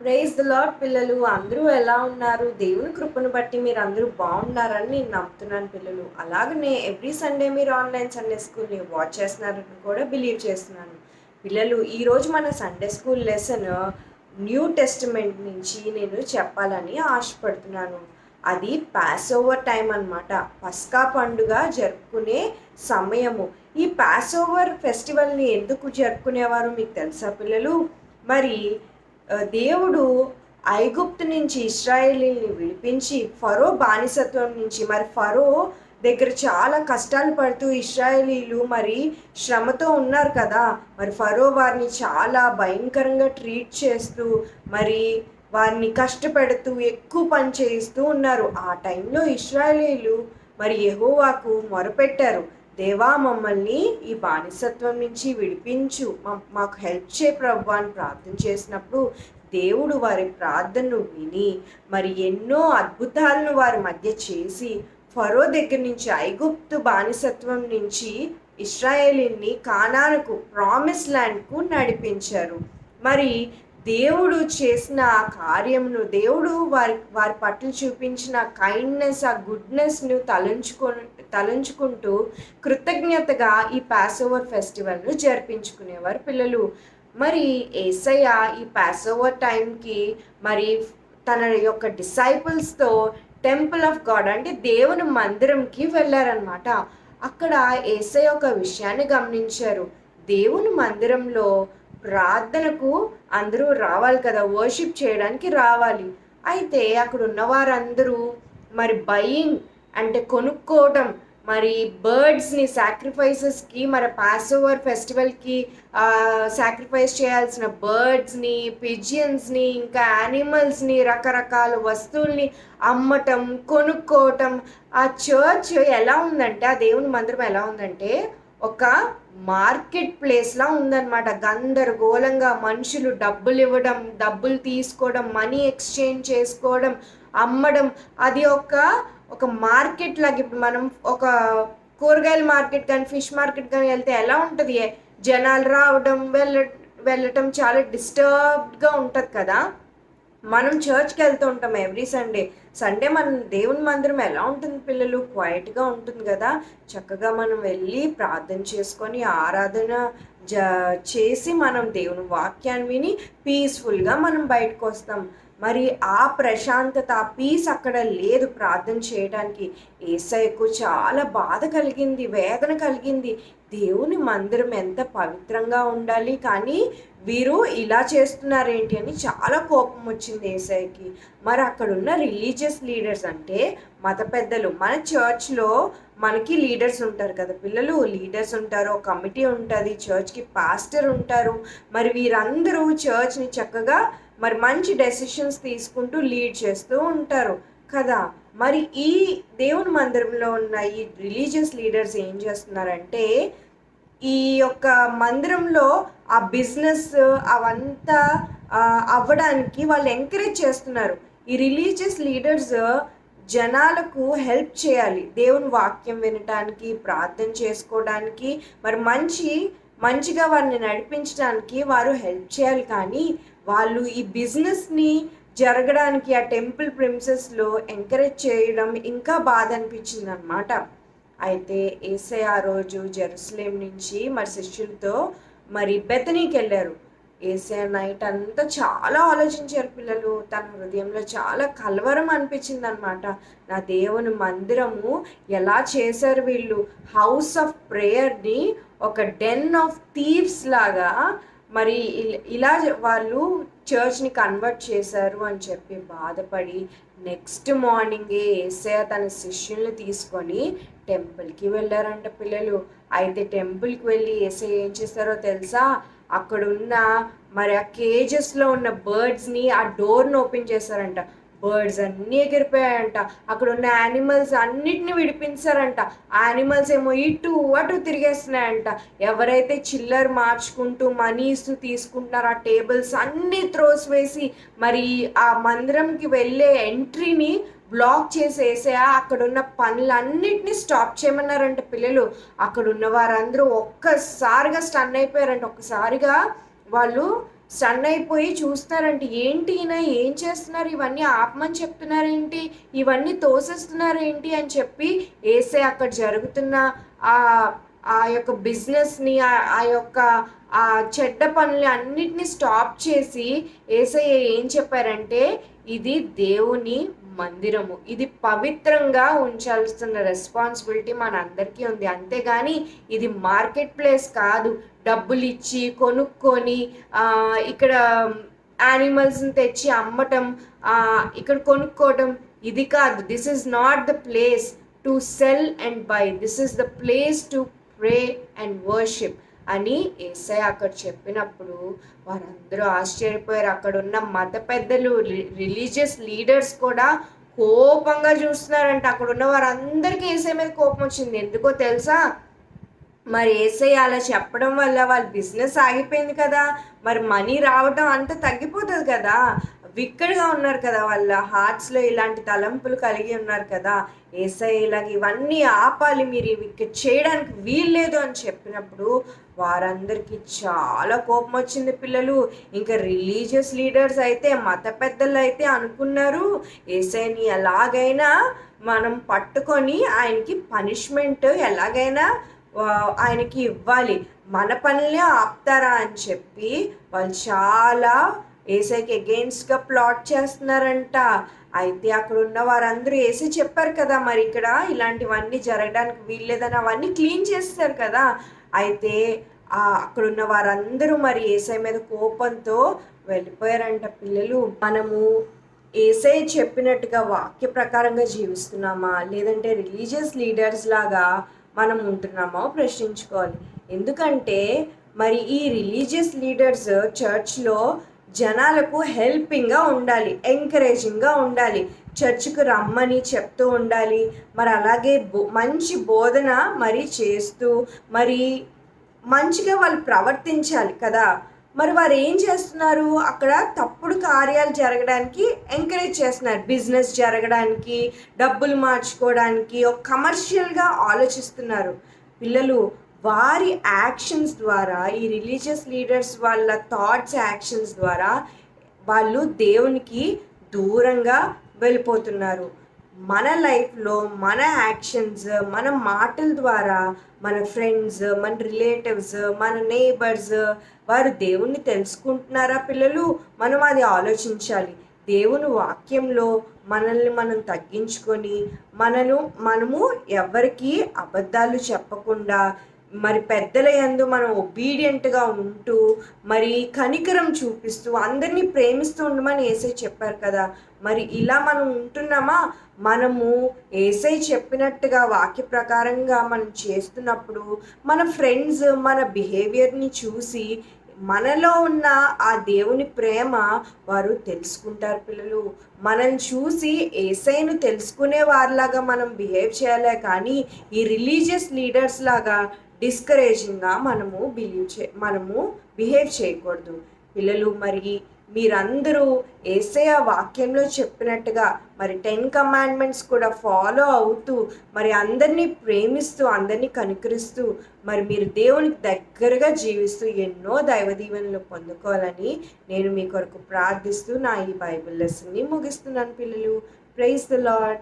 Praise the lord పిల్లలు అందరూ ఎలా ఉన్నారు? దేవుని కృపను బట్టి మీరు అందరూ బాగున్నారని నేను నమ్ముతున్నాను పిల్లలు. అలాగనే ఎవ్రీ సండే మీరు ఆన్లైన్ సండే స్కూల్ని వాచ్ చేస్తున్నారని కూడా బిలీవ్ చేస్తున్నాను. పిల్లలు ఈరోజు మన Sunday school lesson new testament నుంచి నేను చెప్పాలని ఆశపడుతున్నాను. అది పాస్ ఓవర్ టైం అన్నమాట. పస్కా పండుగ జరుపుకునే సమయము. ఈ పాస్ ఓవర్ ఫెస్టివల్ని ఎందుకు జరుపుకునేవారు మీకు తెలుసా పిల్లలు? మరి దేవుడు ఐగుప్తు నుంచి ఇశ్రాయేలీని విడిపించి ఫరో బానిసత్వం నుంచి, మరి ఫరో దగ్గర చాలా కష్టాలు పడుతూ ఇశ్రాయేలీలు మరి శ్రమతో ఉన్నారు కదా. మరి ఫరో వారిని చాలా భయంకరంగా ట్రీట్ చేస్తూ మరి వారిని కష్టపెడుతూ ఎక్కువ పని చేయిస్తూ ఉన్నారు. ఆ టైంలో ఇశ్రాయేలీలు మరి యెహోవాకు మొరపెట్టారు, దేవా మమ్మల్ని ఈ బానిసత్వం నుంచి విడిపించు, మాకు హెల్ప్ చే ప్రభు అని ప్రార్థన చేసినప్పుడు దేవుడు వారి ప్రార్థనను విని మరి ఎన్నో అద్భుతాలను వారి మధ్య చేసి ఫరో దగ్గర నుంచి ఐగుప్తు బానిసత్వం నుంచి ఇశ్రాయేలీని కానానుకు ప్రామిస్ ల్యాండ్కు నడిపించారు. మరి దేవుడు చేసిన ఆ కార్యమును, దేవుడు వారి పట్ల చూపించిన కైండ్నెస్, ఆ గుడ్నెస్ను తలంచుకుంటూ కృతజ్ఞతగా ఈ పాస్ ఓవర్ ఫెస్టివల్ను జరిపించుకునేవారు పిల్లలు. మరి యేసయ్య ఈ పాస్ ఓవర్ టైంకి మరి తన యొక్క డిసైపుల్స్తో టెంపుల్ ఆఫ్ గాడ్ అంటే దేవుని మందిరంకి వెళ్ళారనమాట. అక్కడ యేసయ్య ఒక విషయాన్ని గమనించారు. దేవుని మందిరంలో ప్రార్థనకు అందరూ రావాలి కదా, వర్షిప్ చేయడానికి రావాలి. అయితే అక్కడ ఉన్న వారందరూ మరి బయింగ్ అంటే కొనుక్కోవడం, మరి బర్డ్స్ని సాక్రిఫైసెస్కి, మరి పాస్ ఓవర్ ఫెస్టివల్కి సాక్రిఫైస్ చేయాల్సిన బర్డ్స్ని, పిజియన్స్ని, ఇంకా యానిమల్స్ని, రకరకాల వస్తువుల్ని అమ్మటం, కొనుక్కోవటం. ఆ చర్చ్ ఎలా ఉందంటే, ఆ దేవుని మందిరం ఎలా ఉందంటే ఒక మార్కెట్ ప్లేస్లా ఉందన్నమాట. గందరగోళంగా మనుషులు డబ్బులు ఇవ్వడం, డబ్బులు తీసుకోవడం, మనీ ఎక్స్చేంజ్ చేసుకోవడం, అమ్మడం. అది ఒక మార్కెట్ లాగా. ఇప్పుడు మనం ఒక కూరగాయల మార్కెట్ కానీ ఫిష్ మార్కెట్ కానీ వెళ్తే ఎలా ఉంటుంది, జనాలు రావడం వెళ్ళటం చాలా డిస్టర్బ్డ్గా ఉంటుంది కదా. మనం చర్చ్కి వెళ్తూ ఉంటాం ఎవ్రీ సండే మన దేవుని మందిరం ఎలా ఉంటుంది పిల్లలు? క్వైట్గా ఉంటుంది కదా. చక్కగా మనం వెళ్ళి ప్రార్థన చేసుకొని ఆరాధన చేసి మనం దేవుని వాక్యాన్ని విని పీస్ఫుల్గా మనం బయటకు వస్తాం. మరి ఆ ప్రశాంతత, ఆ పీస్ అక్కడ లేదు ప్రార్థన చేయడానికి. యేసయ్యకు చాలా బాధ కలిగింది, వేదన కలిగింది. దేవుని మందిరం ఎంత పవిత్రంగా ఉండాలి, కానీ వీరు ఇలా చేస్తున్నారేంటి అని చాలా కోపం వచ్చింది యేసయ్యకి. మరి అక్కడ ఉన్న రిలీజియస్ లీడర్స్ అంటే మత పెద్దలు, మన చర్చ్లో మనకి లీడర్స్ ఉంటారు కదా పిల్లలు, లీడర్స్ ఉంటారు, కమిటీ ఉంటుంది, చర్చ్కి పాస్టర్ ఉంటారు. మరి వీరందరూ చర్చ్ని చక్కగా మరి మంచి డెసిషన్స్ తీసుకుంటూ లీడ్ చేస్తూ ఉంటారు కదా. మరి ఈ దేవుని మందిరంలో ఉన్న ఈ రిలీజియస్ లీడర్స్ ఏం చేస్తున్నారంటే ఈ యొక్క మందిరంలో ఆ బిజినెస్ అవంతా అవ్వడానికి వాళ్ళు ఎంకరేజ్ చేస్తున్నారు. ఈ రిలీజియస్ లీడర్స్ జనాలకు హెల్ప్ చేయాలి, దేవుని వాక్యం వినటానికి, ప్రార్థన చేసుకోవడానికి, మరి మంచిగా వారిని నడిపించడానికి వారు హెల్ప్ చేయాలి. కానీ వాళ్ళు ఈ బిజినెస్ని జరగడానికి ఆ టెంపుల్ ప్రిమిసెస్లో ఎంకరేజ్ చేయడం ఇంకా బాధ అనిపించింది అనమాట. అయితే యేసయ్య ఆ రోజు జెరూసలేం నుంచి మరి శిష్యులతో మరి బెతనీకి వెళ్ళారు. యేసయ్య నైట్ అంతా చాలా ఆలోచించారు పిల్లలు. తన హృదయంలో చాలా కలవరం అనిపించింది అనమాట. నా దేవుని మందిరము ఎలా చేశారు వీళ్ళు, హౌస్ ఆఫ్ ప్రేయర్ని ఒక డెన్ ఆఫ్ థీవ్స్ లాగా మరి ఇలా వాళ్ళు చర్చ్ని కన్వర్ట్ చేశారు అని చెప్పి బాధపడి నెక్స్ట్ మార్నింగే యేసయ్య తన శిష్యుల్ని తీసుకొని టెంపుల్కి వెళ్ళారంట పిల్లలు. అయితే టెంపుల్కి వెళ్ళి యేసయ్య ఏం చేస్తారో తెలుసా? అక్కడున్న మరి ఆ కేజెస్లో ఉన్న బర్డ్స్ని ఆ డోర్ని ఓపెన్ చేశారంట. బర్డ్స్ అన్నీ ఎగిరిపోయాయంట. అక్కడ ఉన్న యానిమల్స్ అన్నిటిని విడిపించారంట. ఆ యానిమల్స్ ఏమో ఇటు అటు తిరిగేస్తున్నాయంట. ఎవరైతే చిల్లర మార్చుకుంటూ మనీస్ తీసుకుంటున్నారో ఆ టేబుల్స్ అన్నీ త్రోస్ వేసి మరి ఆ మందిరంకి వెళ్ళే ఎంట్రీని బ్లాక్ చేసేసే అక్కడున్న పనులన్నిటినీ స్టాప్ చేయమన్నారంట పిల్లలు. అక్కడున్న వారందరూ ఒక్కసారిగా స్టన్ అయిపోయారంట. ఒక్కసారిగా వాళ్ళు స్టన్ అయిపోయి చూస్తున్నారంట. ఏంటి ఈయన ఏం చేస్తున్నారు? ఇవన్నీ ఆపమని చెప్తున్నారేంటి? ఇవన్నీ తోసేస్తున్నారేంటి? అని చెప్పి యేసయ్య అక్కడ జరుగుతున్న ఆహ్, ఆ యొక్క బిజినెస్‌ని ఆ యొక్క చెడ్డ పనుల్ని అన్నిటిని స్టాప్ చేసి యేసయ్య ఏం చెప్పారంటే, ఇది దేవుని మందిరము. ఇది పవిత్రంగా ఉంచాల్సిన రెస్పాన్సిబిలిటీ మనందరికీ ఉంది. అంతేగాని ఇది మార్కెట్ ప్లేస్ కాదు. డబ్బులిచ్చి కొనుక్కొని ఇక్కడ యానిమల్స్‌ని తెచ్చి అమ్మటం, ఇక్కడ కొనుక్కోవటం ఇది కాదు. This is not the place to cell and by. This is the place to pray and worship అని యేసయ్య అక్కడ చెప్పినప్పుడు వారందరూ ఆశ్చర్యపోయారు. అక్కడున్న మత పెద్దలు, రిలీజియస్ లీడర్స్ కూడా కోపంగా చూస్తున్నారంట. అక్కడున్న వారందరికీ యేసయ్య మీద కోపం వచ్చింది. ఎందుకో తెలుసా? మరి యేసయ్య అలా చెప్పడం వల్ల వాళ్ళ బిజినెస్ ఆగిపోయింది కదా! మరి మనీ రావటం అంతా తగ్గిపోతది కదా! విక్కడ్‌గా ఉన్నారు కదా! వాళ్ళ హార్ట్స్‌లో ఇలాంటి తలంపులు కలిగి ఉన్నారు కదా! యేసయ్య ఇలాగ ఇవన్నీ ఆపాలి, మీరు ఇవి ఇక చేయడానికి వీల్లేదు అని చెప్పినప్పుడు వారందరికీ చాలా కోపమొచ్చింది పిల్లలు. ఇంకా రిలీజియస్ లీడర్స్ అయితే, మత పెద్దలైతే అనుకున్నారు, యేసయ్యని ఎలాగైనా మనం పట్టుకొని ఆయనకి పనిష్మెంట్ ఎలాగైనా ఆయనకి ఇవ్వాలి. మన పనులే ఆపుతారా అని చెప్పి వాళ్ళు చాలా యేసయ్యకి ఎగెయిన్స్ట్‌గా ప్లాట్ చేస్తున్నారంట. అయితే అక్కడున్న వారందరూ యేసయ్య చెప్పారు కదా! మరి ఇక్కడ ఇలాంటివన్నీ జరగడానికి వీల్లేదని అవన్నీ క్లీన్ చేసేసారు కదా! అయితే అక్కడున్న వారందరూ మరి యేసయ్య మీద కోపంతో వెళ్ళిపోయారంట పిల్లలు. మనము యేసయ్య చెప్పినట్టుగా వాక్య ప్రకారంగా జీవిస్తున్నామా? లేదంటే రిలీజియస్ లీడర్స్ లాగా మనం ఉంటున్నామో ప్రశ్నించుకోవాలి. ఎందుకంటే మరి ఈ రిలీజియస్ లీడర్స్ చర్చ్‌లో జనాలకు హెల్పింగ్‌గా ఉండాలి, ఎంకరేజింగ్‌గా ఉండాలి, చర్చ్‌కి రమ్మని చెప్తూ ఉండాలి. మరి అలాగే మంచి బోధన మరి చేస్తూ మరి మంచిగా వాళ్ళు ప్రవర్తించాలి కదా! మరి వారు ఏం చేస్తున్నారు? అక్కడ తప్పుడు కార్యాలు జరగడానికి ఎంకరేజ్ చేస్తున్నారు. బిజినెస్ జరగడానికి, డబ్బులు మార్చుకోవడానికి, ఒక కమర్షియల్‌గా ఆలోచిస్తున్నారు. పిల్లలు వారి యాక్షన్స్ ద్వారా, ఈ రిలీజియస్ లీడర్స్ వాళ్ళ థాట్స్, యాక్షన్స్ ద్వారా వాళ్ళు దేవునికి దూరంగా వెళ్ళిపోతున్నారు. మన లైఫ్‌లో మన యాక్షన్స్, మన మాటల ద్వారా మన ఫ్రెండ్స్, మన రిలేటివ్స్, మన నేబర్స్ వారు దేవుణ్ణి తెలుసుకుంటున్నారా పిల్లలు? మనం అది ఆలోచించాలి. దేవుని వాక్యంలో మనల్ని మనం తగ్గించుకొని మనము ఎవరికీ అబద్ధాలు చెప్పకుండా మరి పెద్దల యందు మనం ఒబీడియంట్‌గా ఉంటూ, మరి కనికరం చూపిస్తూ, అందరినీ ప్రేమిస్తూ ఉండమని యేసయ్య చెప్పారు కదా! మరి ఇలా మనం ఉంటున్నామా? మనము యేసయ్య చెప్పినట్టుగా వాక్య ప్రకారంగా మనం చేస్తున్నప్పుడు మన ఫ్రెండ్స్ మన బిహేవియర్‌ని చూసి మనలో ఉన్న ఆ దేవుని ప్రేమ వారు తెలుసుకుంటారు పిల్లలు. మనల్ని చూసి యేసయ్యను తెలుసుకునే వారిలాగా మనం బిహేవ్ చేయాలే కానీ, ఈ రిలీజియస్ లీడర్స్ లాగా డిస్కరేజింగ్‌గా మనము బిహేవ్ చేయకూడదు. పిల్లలు మరి మీరందరూ యేసయ్య వాక్యంలో చెప్పినట్టుగా మరి 10 కమాండ్మెంట్స్ కూడా ఫాలో అవుతూ, మరి అందరినీ ప్రేమిస్తూ, అందరినీ కనికరిస్తూ, మరి మీరు దేవునికి దగ్గరగా జీవిస్తూ ఎన్నో దైవ దీవెనలు పొందుకోవాలని నేను మీ కొరకు ప్రార్థిస్తూ నా ఈ బైబిల్ లెసన్‌ని ముగిస్తున్నాను పిల్లలు. Praise the lord.